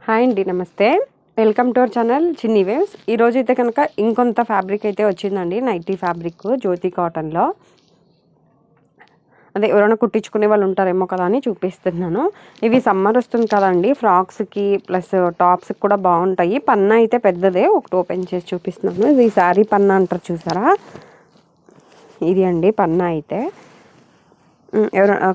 Hi అండి, నమస్తే. Welcome to our channel చిన్ని వేవ్స్. ఈరోజు అయితే కనుక ఇంకొంత ఫ్యాబ్రిక్ అయితే వచ్చిందండి. నైటీ ఫ్యాబ్రిక్ జ్యోతి కాటన్లో. అదే ఎవరైనా కుట్టించుకునే వాళ్ళు ఉంటారేమో కదా అని చూపిస్తున్నాను. ఇవి సమ్మర్ వస్తుంది కదండి, ఫ్రాక్స్కి ప్లస్ టాప్స్కి కూడా బాగుంటాయి. పన్నా అయితే పెద్దదే, ఒకటి ఓపెన్ చేసి చూపిస్తున్నాను. ఇది శారీ పన్నా అంటారు చూసారా, ఇది అండి పన్నా అయితే.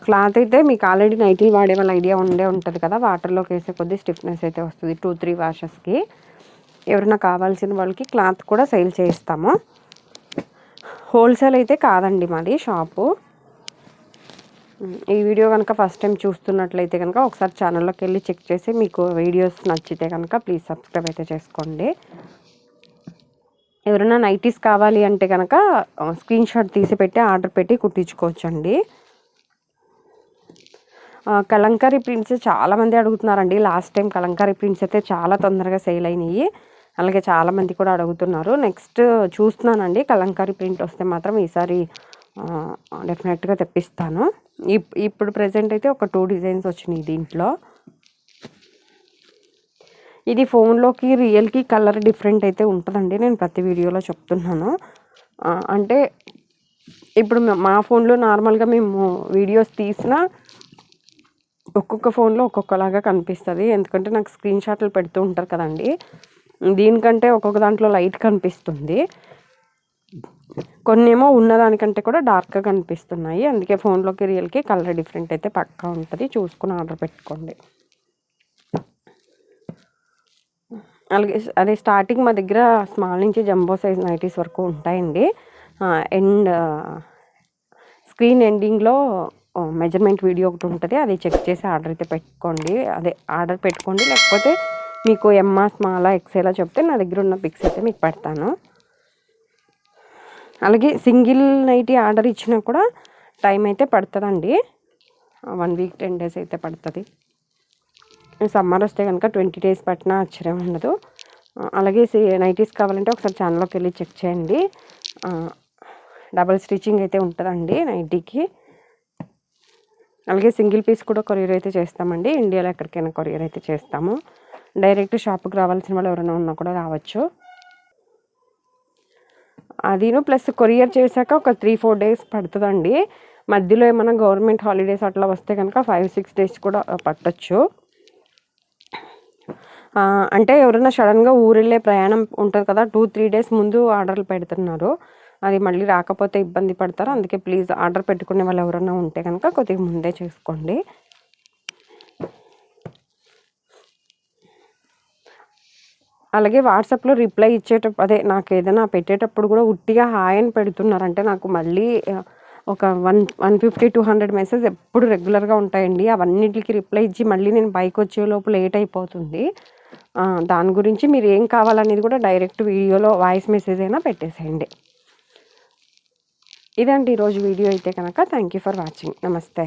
క్లాత్ అయితే మీకు ఆల్రెడీ నైటీలు వాడే వాళ్ళ ఐడియా ఉంటుంది కదా, వాటర్లోకి వేసే కొద్దీ స్టిఫ్నెస్ అయితే వస్తుంది 2-3 వాషెస్కి. ఎవరైనా కావాల్సిన వాళ్ళకి క్లాత్ కూడా సేల్ చేయిస్తాము. హోల్సేల్ అయితే కాదండి మాది షాపు. ఈ వీడియో కనుక ఫస్ట్ టైం చూస్తున్నట్లయితే కనుక ఒకసారి ఛానల్లోకి వెళ్ళి చెక్ చేసి మీకు వీడియోస్ నచ్చితే కనుక ప్లీజ్ సబ్స్క్రైబ్ అయితే చేసుకోండి. ఎవరైనా నైటీస్ కావాలి అంటే కనుక స్క్రీన్ షాట్ తీసి పెట్టి ఆర్డర్ పెట్టి కుట్టించుకోవచ్చండి. కలంకారీ ప్రింట్స్ చాలామంది అడుగుతున్నారండి. లాస్ట్ టైం కలంకారీ ప్రింట్స్ అయితే చాలా తొందరగా సేల్ అయినాయి. అలాగే చాలామంది కూడా అడుగుతున్నారు. నెక్స్ట్ చూస్తున్నానండి, కలంకారీ ప్రింట్ వస్తే మాత్రం ఈసారి డెఫినెట్గా తెప్పిస్తాను. ఇప్పుడు ప్రజెంట్ అయితే ఒక 2 డిజైన్స్ వచ్చినాయి దీంట్లో. ఇది ఫోన్లోకి రియల్కి కలర్ డిఫరెంట్ అయితే ఉంటుందండి, నేను ప్రతి వీడియోలో చెప్తున్నాను. అంటే ఇప్పుడు మా ఫోన్లో నార్మల్గా మేము వీడియోస్ తీసినా ఒక్కొక్క ఫోన్లో ఒక్కొక్కలాగా కనిపిస్తుంది. ఎందుకంటే నాకు స్క్రీన్ షాట్లు పెడుతూ ఉంటారు కదండి, దీనికంటే ఒక్కొక్క దాంట్లో లైట్ కనిపిస్తుంది, కొన్ని ఏమో ఉన్నదానికంటే కూడా డార్క్గా కనిపిస్తున్నాయి. అందుకే ఫోన్లోకి రియల్కి కలర్ డిఫరెంట్ అయితే పక్కా ఉంటుంది, చూసుకుని ఆర్డర్ పెట్టుకోండి. అలాగే అదే స్టార్టింగ్ మా దగ్గర స్మాల్ నుంచి జంబో సైజ్ నైటీస్ వరకు ఉంటాయండి. అండ్ స్క్రీన్ ఎండింగ్లో మెజర్మెంట్ వీడియో ఒకటి ఉంటుంది, అది చెక్ చేసి ఆర్డర్ అయితే పెట్టుకోండి. ఆర్డర్ పెట్టుకోండి, లేకపోతే మీకు ఎంఆ స్మాలా ఎక్సేలా చెప్తే నా దగ్గర ఉన్న పిక్స్ అయితే మీకు పెడతాను. అలాగే సింగిల్ నైటీ ఆర్డర్ ఇచ్చినా కూడా టైం అయితే పడుతుందండి, 1 వీక్ 10 డేస్ అయితే పడుతుంది. సమ్మర్ వస్తే కనుక 20 డేస్ పట్టినా ఆశ్చర్యం ఉండదు. అలాగే నైటీస్ కావాలంటే ఒకసారి ఛానల్లోకి వెళ్ళి చెక్ చేయండి. డబల్ స్టిచ్చింగ్ అయితే ఉంటుందండి నైటీకి. అలాగే సింగిల్ పీస్ కూడా కొరియర్ అయితే చేస్తామండి, ఇండియాలో ఎక్కడికైనా కొరియర్ అయితే చేస్తాము. డైరెక్ట్ షాప్కి రావాల్సిన వాళ్ళు ఎవరైనా ఉన్నా కూడా రావచ్చు. అదిను ప్లస్ కొరియర్ చేశాక ఒక 3-4 డేస్ పడుతుందండి. మధ్యలో ఏమైనా గవర్నమెంట్ హాలిడేస్ అట్లా వస్తే కనుక 5-6 డేస్ కూడా పట్టొచ్చు. అంటే ఎవరైనా సడన్గా ఊరెళ్ళే ప్రయాణం ఉంటుంది కదా, 2-3 డేస్ ముందు ఆర్డర్లు పెడుతున్నారు, అది మళ్ళీ రాకపోతే ఇబ్బంది పడతారు. అందుకే ప్లీజ్ ఆర్డర్ పెట్టుకునే వాళ్ళు ఎవరైనా ఉంటే కనుక కొద్దిగా ముందే చేసుకోండి. అలాగే వాట్సాప్లో రిప్లై ఇచ్చేటప్పుడు నాకు ఏదైనా పెట్టేటప్పుడు కూడా ఉట్టిగా హాయ్ అని పెడుతున్నారంటే నాకు మళ్ళీ ఒక 150-200 మెసేజ్ ఎప్పుడు రెగ్యులర్గా ఉంటాయండి. అవన్నిటికి రిప్లై ఇచ్చి మళ్ళీ నేను బైక్ వచ్చే లోపు లేట్ అయిపోతుంది. దాని గురించి మీరు ఏం కావాలనేది కూడా డైరెక్ట్ వీడియోలో వాయిస్ మెసేజ్ అయినా పెట్టేసేయండి. ఇదండి ఈరోజు వీడియో అయితే కనుక. Thank you for watching. నమస్తే.